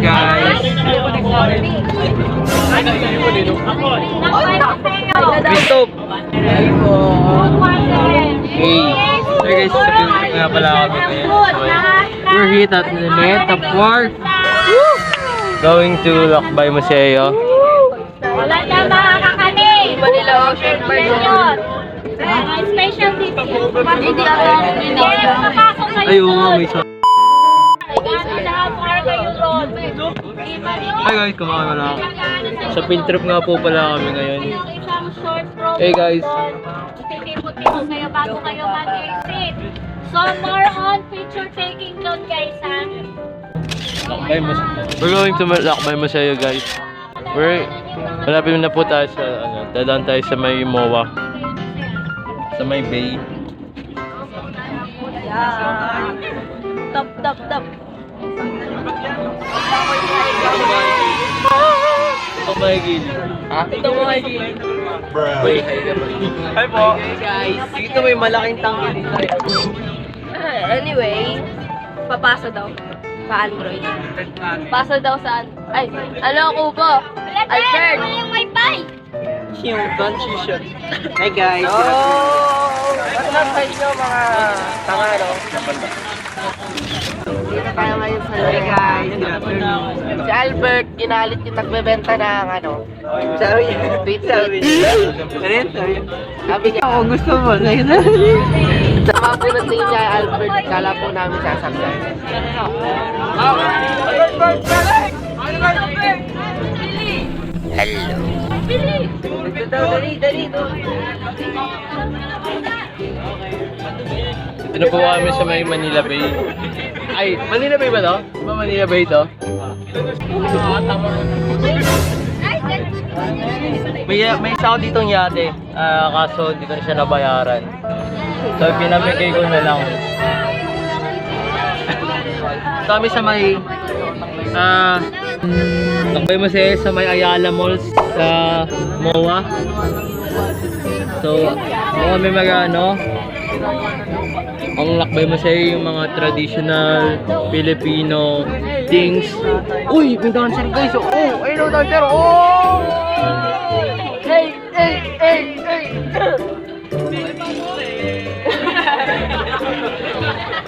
guys! Stop! Hey po! Hey! So guys, sabihin ko nga pala kami ngayon. We're here at Luneta Park. Going to Lakbay Museo. Wala na makakakani! Manila Ocean Park. Special dito. Hindi ako papasok kayo. Ayun nga, may sa... Hi guys, kumakain na ako. Sa field trip nga po pala kami ngayon. Hey guys. Titipot-tipot kayo bago kayo mag-exit. So more on picture taking doon guys ha. We're going to Lakbay Museo guys. Malapit na po tayo sa dadaan tayo sa may MOA. Sa may bay. Yeah. Tap. Ito mahigil. Ha? Ito mahigil. Wait, hi po. Guys, Dito may malaking tangke dito. anyway, papasa daw sa Android. Pasa daw sa ay, ano ako po? Albert! Yung wifi! Yung transition. Hey guys. What's up sa inyo mga tangaro? Dito tayo ngayon sa Hey guys, si Albert, ginalit yung nagbebenta ng ano? Sabi niya, Ako gusto mo, sa'yo na. sa mga pinunting niya, Albert, kala po namin sasakyan. Hello. Dali. Ano po kami sa may Manila Bay? Ay, Manila Bay ba to? Diba Manila Bay to? May isa ako ditong yate. Kaso hindi ko na siya nabayaran. So pinamigay ko na lang. Kami sa may Lakbay Museo sa may Ayala Malls sa MOA. So kami mag-ano ang Lakbay Museo, yung mga traditional Filipino things. Uy, may dancer guys! Oh! Ayun ang dancer! Oh! Hey!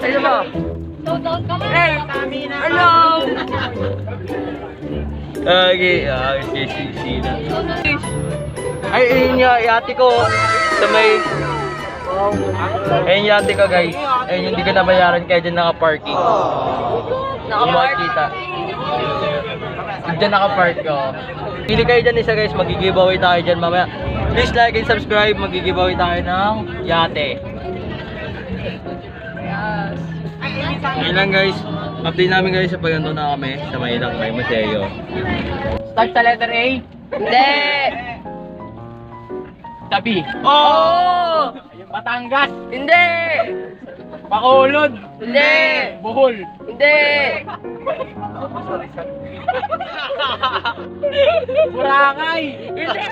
Ano ba? Hey! Hello! Okay, sila. Ay, ayun nga, yate ko sa may... Ayun yate ko guys. Ayun, hindi ko nabayaran kaya dyan naka-parking. Kung makikita. Dyan naka-park ko. Pili kayo dyan isa guys, mag-giveaway tayo dyan mamaya. Please like and subscribe, mag-giveaway tayo ng yate. Ayun lang guys. Update namin guys sa pagando na kami sa may Lakbay Museo. Start sa letter A? Hindi! Tabi. Oh! Batangas. Hindi! Bacolod. Hindi! Bohol. Hindi! Boracay. Hindi!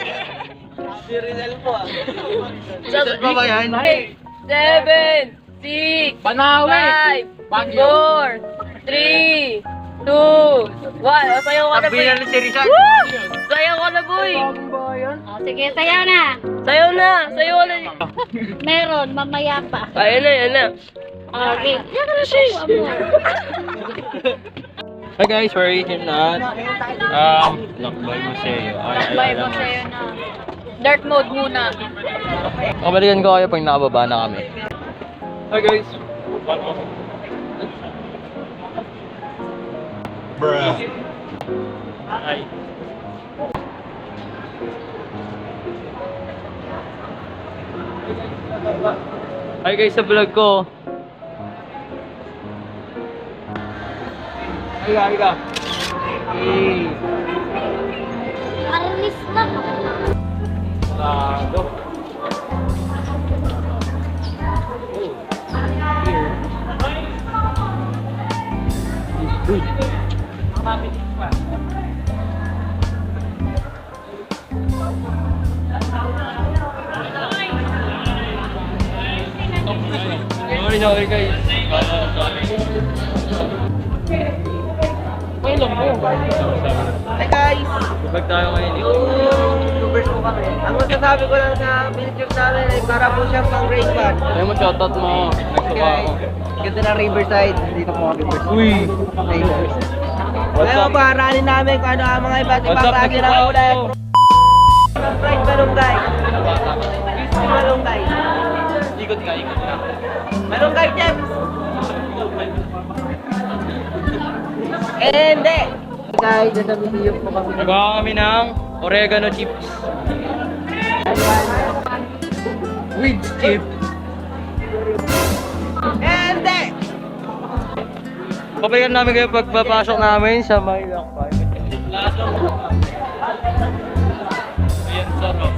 Si Rizal po ah. Sa pa ba yan? 7, 6, Panawi. 5, 4, 3, 2, 1. Sayaw ka na, boy! Sabi na si Rizal. Woo! Sayaw ka na, boy! Sige, sayaw na! Sayaw na! Sayaw ka na! Meron, mamaya pa. Ayan na. Okay. Hi guys, we're here na Lakbay Museo. Lakbay Museo na. Dark mode muna. Kabalikan ko kayo pag nakababa na kami. Hi guys. Bruh. Hi. Hi guys sa vlog ko. Higa. Hey. Arnis na. Lado. Uy. Sorry guys. alam mo. Hi guys! Kapag tayo ngayon eh. YouTubers po kami. Ang masasabi ko lang sa pictures namin ay para po siyang pang grade 1. Ayaw mo, shoutout mo. Nagsuka ako. Ganda ng Riverside. Dito po kami first. Uy! Riverside. What's Ngayon up? po, aralin namin kung ano ang mga iba't What's ibang up? klase ng Nagsuka kulay. ako. Fried malunggay. Crispy malunggay. Ikot ka, ikot ka. Malunggay, chef! Hindi! Guys, nasa museum po kami. Nagawa kami ng oregano chips. With chip. Hindi! Papayan namin kayo pagpapasok namin sa may lakbay. Ayan, sarap.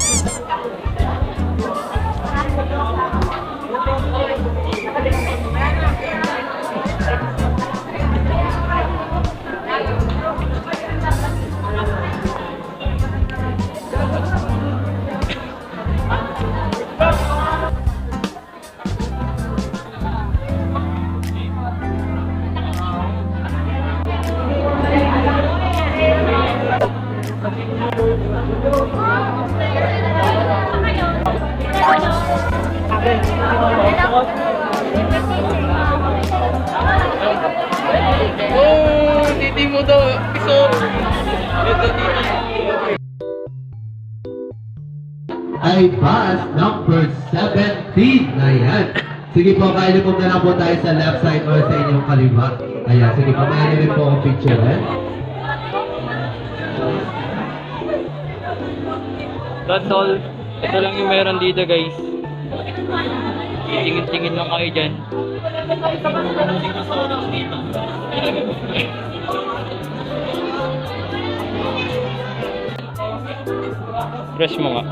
Oh, titi mo daw. Piso. Ito, titi. Ay bus number 17 na yan. Sige po, kailipog na lang po tayo sa left side or sa inyong kaliwa. Ayan, sige po, may rin po ang picture, eh. That's all. Ito lang yung meron dito, guys. Tingin-tingin lang kayo dyan. Press mo nga.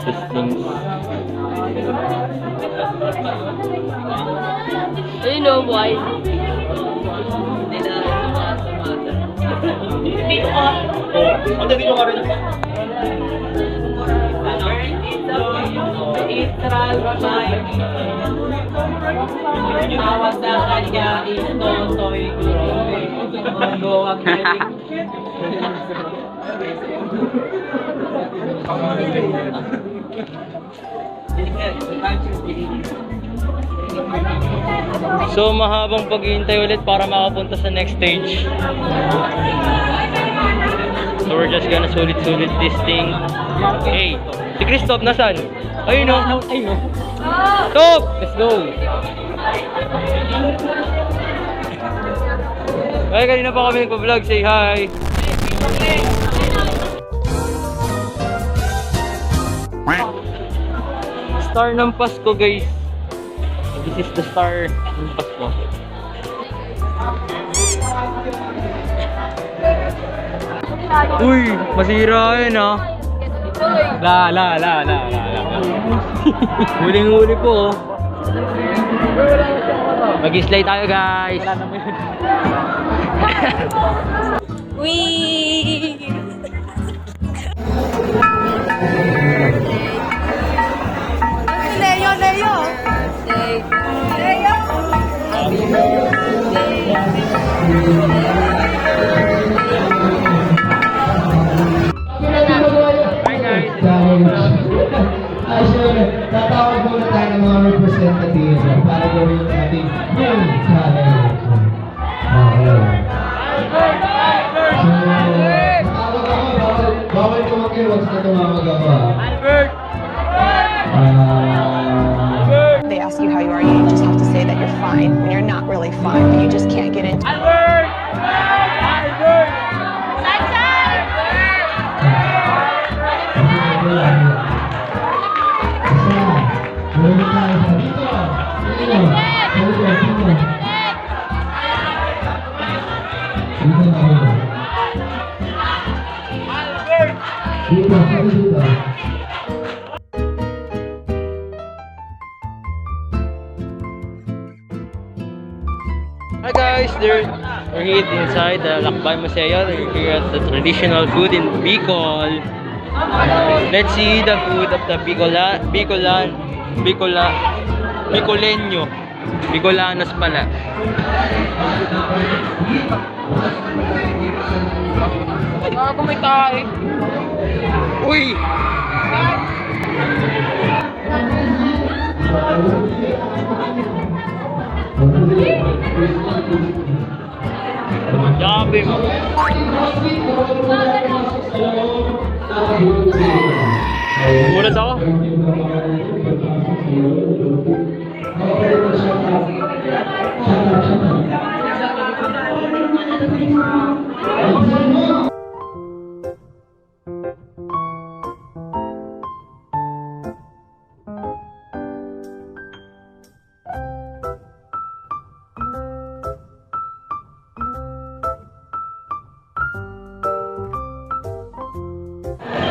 Testing. Ayun o, boy. Ang dali nyo ka rin. Tawa sa kanya is Totoy So mahabang paghihintay ulit para makapunta sa next stage. So we're just gonna sulit-sulit this thing. Hey, si Christoph nasaan? Ayun o. Ayun o. Stop! Let's go! Ay, kanina pa kami nagpa-vlog. Say hi! Star ng Pasko, guys. This is the star ng Pasko. Uy, masira yun ah. La. Huling-huli po. Oh. Mag-slide tayo, guys. Wee! Leo! Leo! Hi, guys. Sure, tatawag muna tayo ng mga representative para gawin yung ating full challenge. Okay. So, tawag ako, bawal tumagay, wag na tumawag ako. Albert! They ask you how you are, you just have to say that you're fine when you're not really fine, but you just can't get into Albert! Albert! Meron tayo sa dito. Dito. Hi guys, we're here inside the Lakbay Museo. We're here at the traditional food in Bicol. Let's see the food of the Bicoleño. Bicolanos pala. Mga kumitay. Uy! Grabe mo. Gulat ako.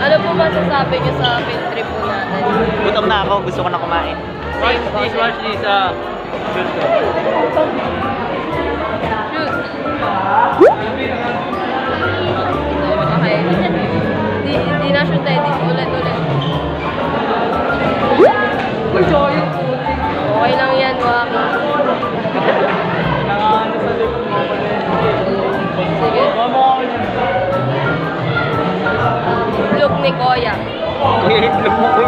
Ano po masasabi niyo sa field trip po natin? Gutom na ako, gusto ko na kumain. Watch this, shoot ko. Shoot! Okay. Di na shoot tayo. Ulit. Okay lang yan, Waki. Sige. Look ni Koya. Kuya, itlog mo ko.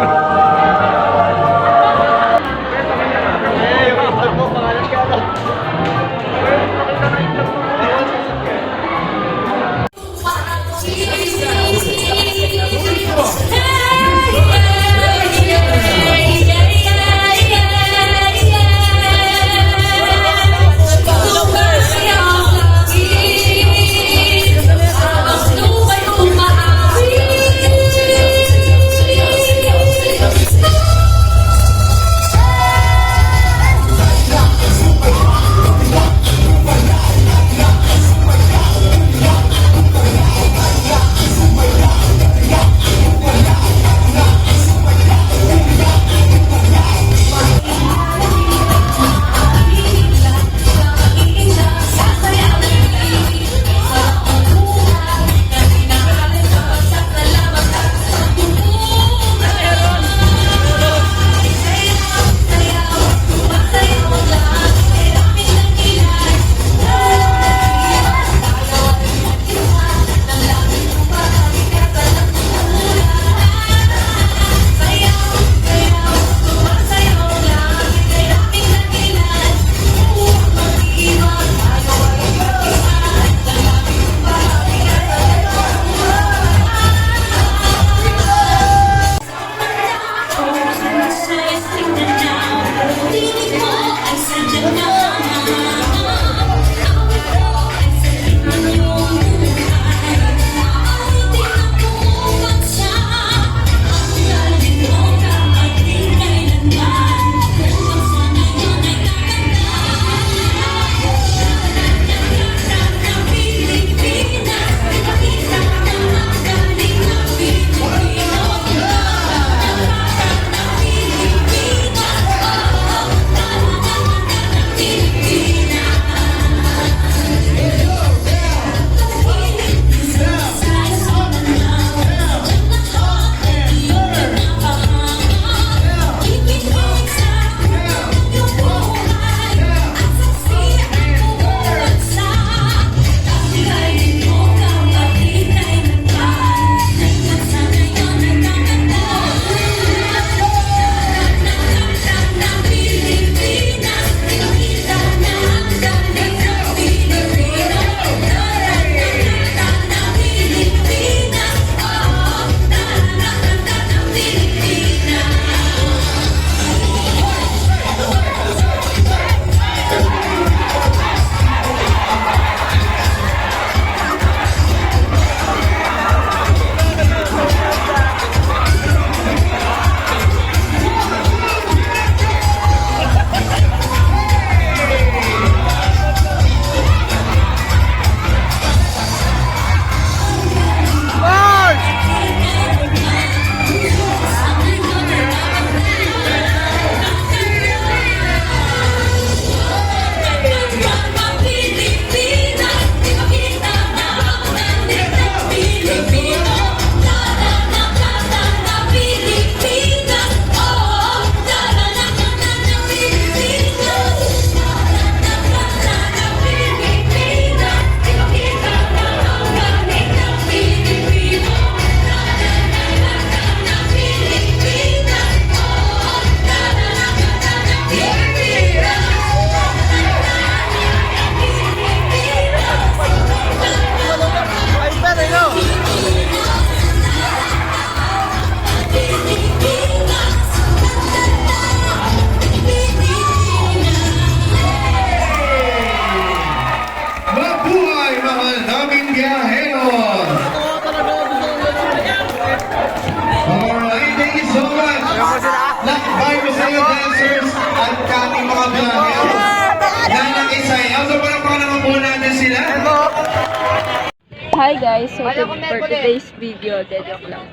Hi guys, so for today's video, joke lang.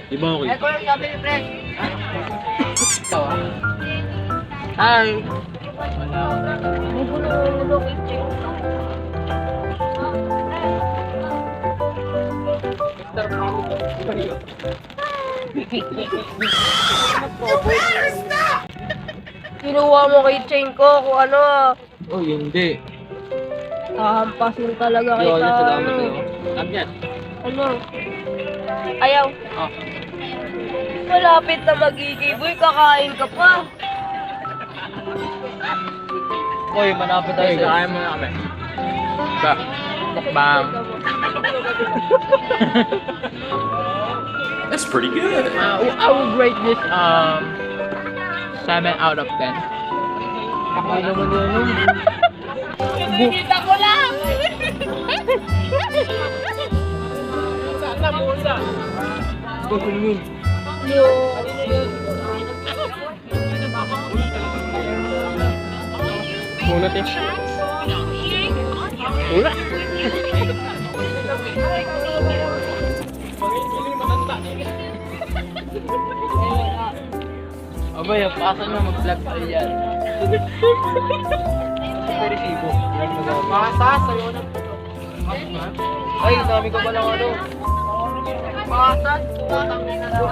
Di ba okay? Eko yung sabi ni Fred. Hi! May gulo-gulo kitchen. Kinuha mo kay chain ko kung ano. Oh, hindi. Hampasin talaga Yo, kita. salamat sa'yo. Agad. Ano? Ayaw. Ah. Malapit na magigiboy, kakain ka pa. Uy, manapit tayo sa... Kaya mo na kami. Ba? Mukbang. That's pretty good. I would rate this 7 out of 10. Okay naman yun. Kita ko lang! Muna tayo. Wala. Abay, pasan mo mag-vlog tayo yan. Resibo. Pakasas, sa'yo na. Ay, dami ko palang ano. Pakasas, tumatangin na lang.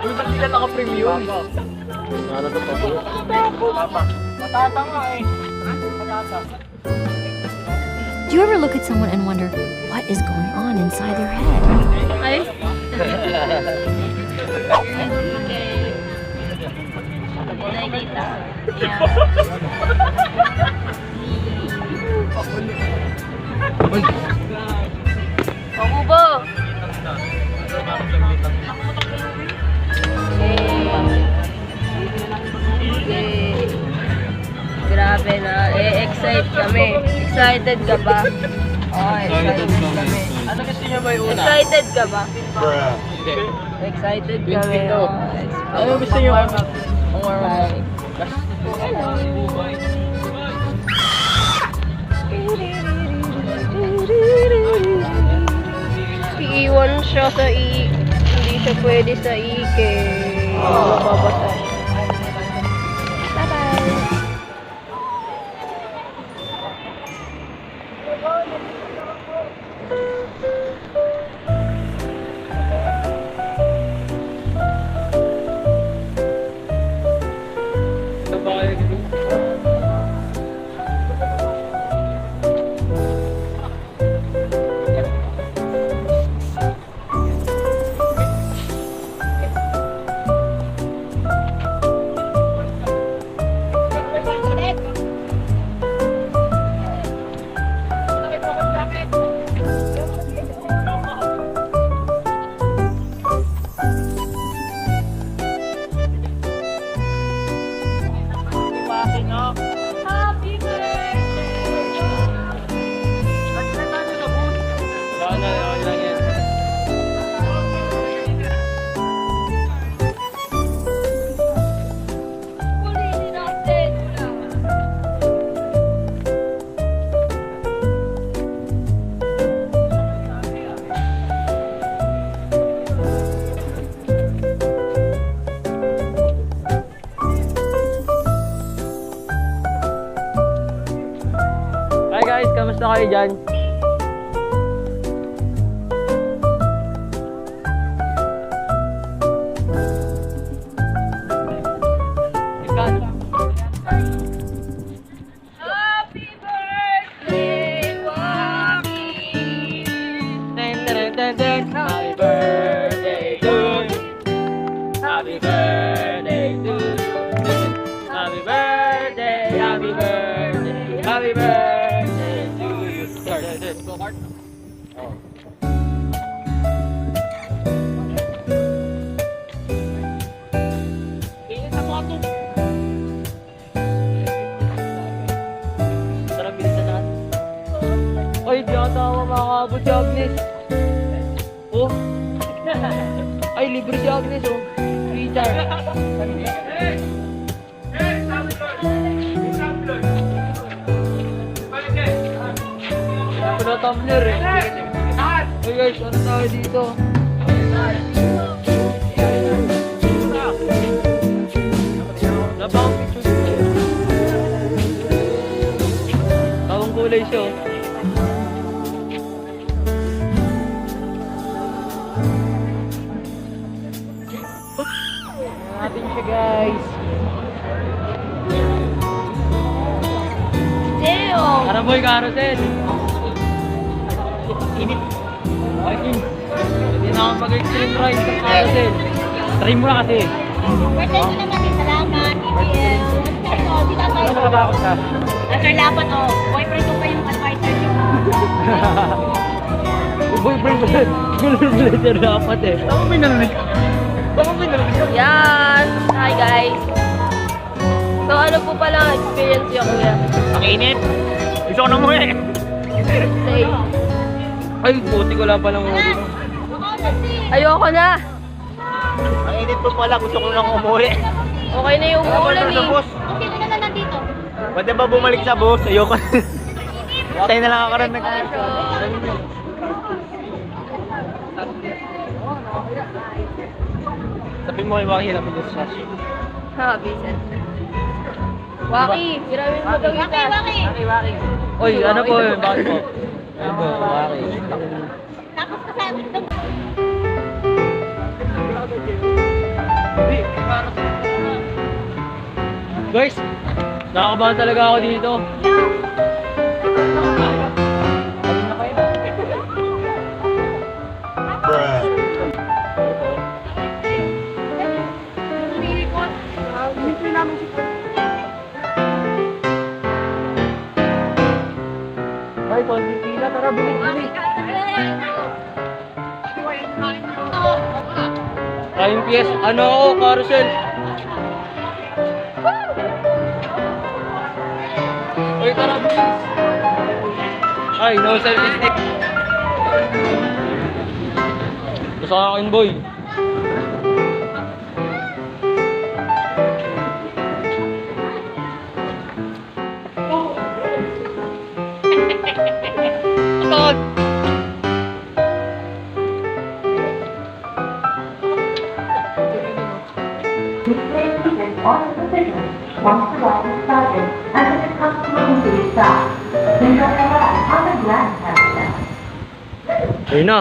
Uy, ba't sila naka-premium? Ano to pa po? Matata nga eh. Matata. Do you ever look at someone and wonder what is going on inside their head? Ay? Nakikita. Ako ba? Grabe na. Excite kami. Excited ka ba? Oh, excited kami. Ano gusto niya ba yung una? Excited ka ba? Hindi. Excited Twins kami. Pinto. Ano gusto niyo? Ang warm Iiwan siya sa hindi siya pwede sa ike. Mababasa. Bye-bye. Happy birthday! Kulitin natin. Hi guys, kamusta kayo dyan? Happy birthday, Joaquin! Happy birthday to you. Happy birthday to you. Happy birthday, happy birthday, happy birthday to you. Start. Go, Mark. Oh. Sarap bilisan natin. Ay, di ata ako makakabot si Agnes. Oh. Ay, libre si Agnes, oh. Peter. tumbler eh. Hey guys, ano tayo dito? Wala pa akong picture dito. Tawang kulay siya oh. Natin siya guys. Ew! Karaboy carousel. Init. Okay. Hindi na ako mag-extreme ride sa carousel. Try mo na kasi. Birthday ko naman din. Salamat. EPL. Di na tayo. Ano ka ba ako sa? Sir Lapat, oh. Boyfriend ko pa yung advisor niyo. Boyfriend ko na. Gulor-gulor dapat eh. Tama mo narinig. Tama mo narinig. Yan! Hi guys! So ano po pala ang experience niyo kuya? Makinit. Gusto ko na mo eh. Say, Ay, buti ko lang palang umuwi. ayoko na! Ang init po pala, gusto ko nang umuwi. Okay na yung umulan eh. Hindi ka na nandito. Pwede ba bumalik sa bus? Ayoko. Tayo na lang ako rin Sabi mo kay Waki na pinag-slash. Ha, Vincent. Waki, maraming magawitan. Waki. Oy, ano po yun? Bakit po? Ano po, Waki? Tapos kasi, Guys, nakakabahan talaga ako dito. Ay, konti pila. Tara, bilis-bilis. Tayong PS. Ano ako, carousel? Uy, tara, bilis. Ay, no selfie stick. Sa akin, boy. Atod! Once the ride is started, and if the customer receives that, then your arrive on the grand carousel. Ayun na.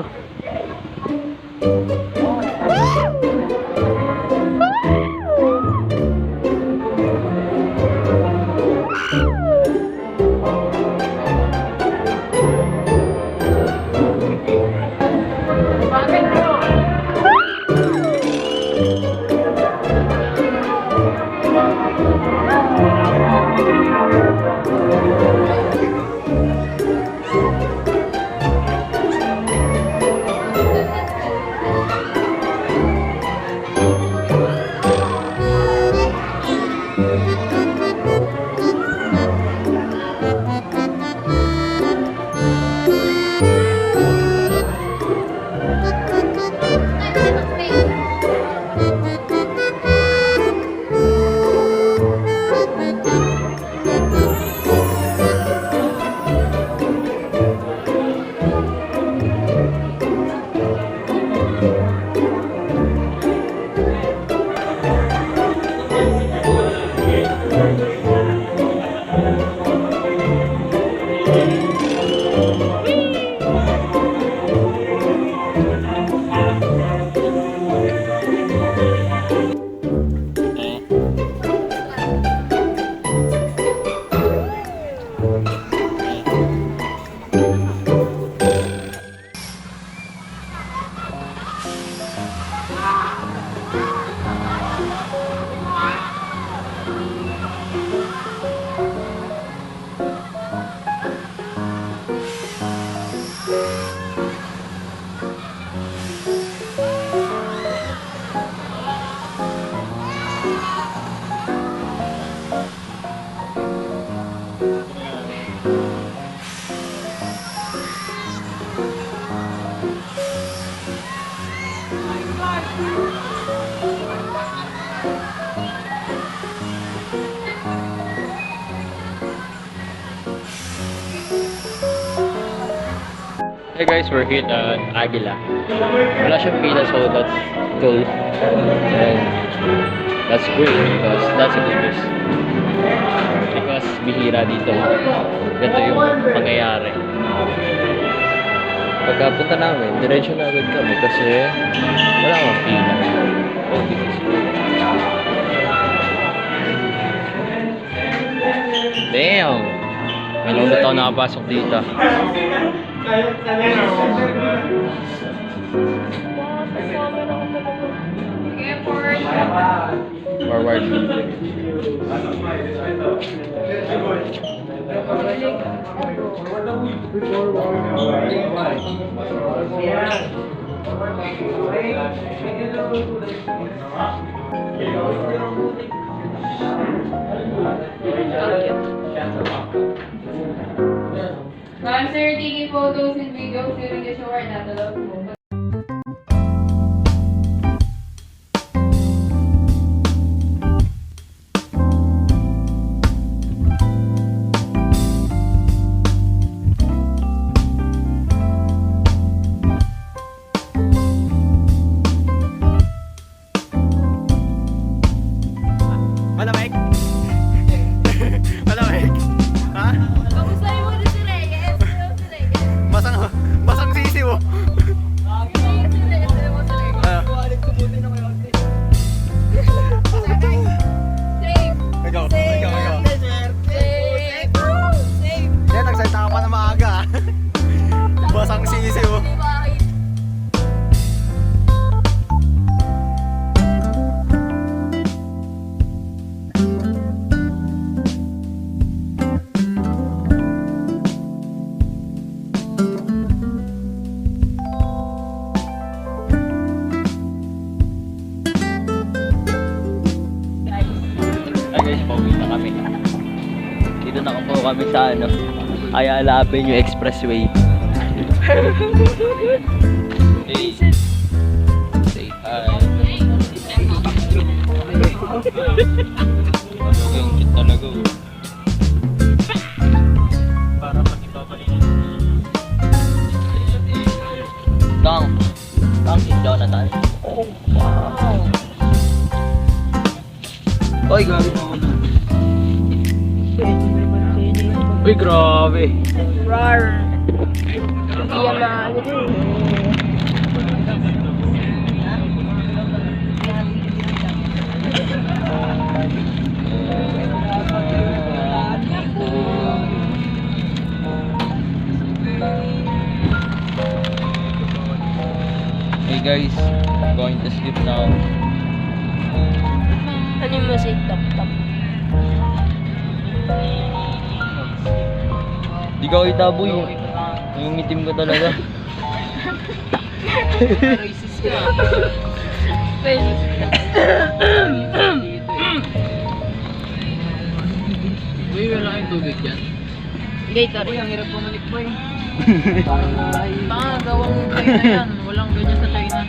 Hey guys, we're here at Aguila. Wala siyang pila, so that's cool. And that's great because that's a good news. Because bihira dito. Ganito yung pangyayari. Pagkapunta namin, diretso na agad kami kasi wala akong pila. Oh, this is cool. Damn! May long na taon nakapasok dito. Forward. I'm sir taking photos and videos during the show right now. Malamig? Malamig? Ha? Kamustahin mo din si Reyes? Basang sisiw. Ikaw. Yan, nagsalita ka pa na maaga. Basang sisiw. Ay guys, pauwi na kami. Dito na po kami sa ano, Ayala Avenue Expressway. Hey. Say hi. Talagang cute talaga. Para pag ibabalik. Tang si Jonathan. Oh, wow. Oy, grabe mo na. Uy, grabe. Rar. Hindi yan maano din. Hey guys, I'm going to sleep now. Ano yung music? Tap-tap. Di ka kita boy. Yung itim ko talaga. Racist ka. Uy, wala kayong tubig dyan. Gatorade. Ang hirap bumalik boy. Tanga, gawang China yan. Walang ganyan sa China.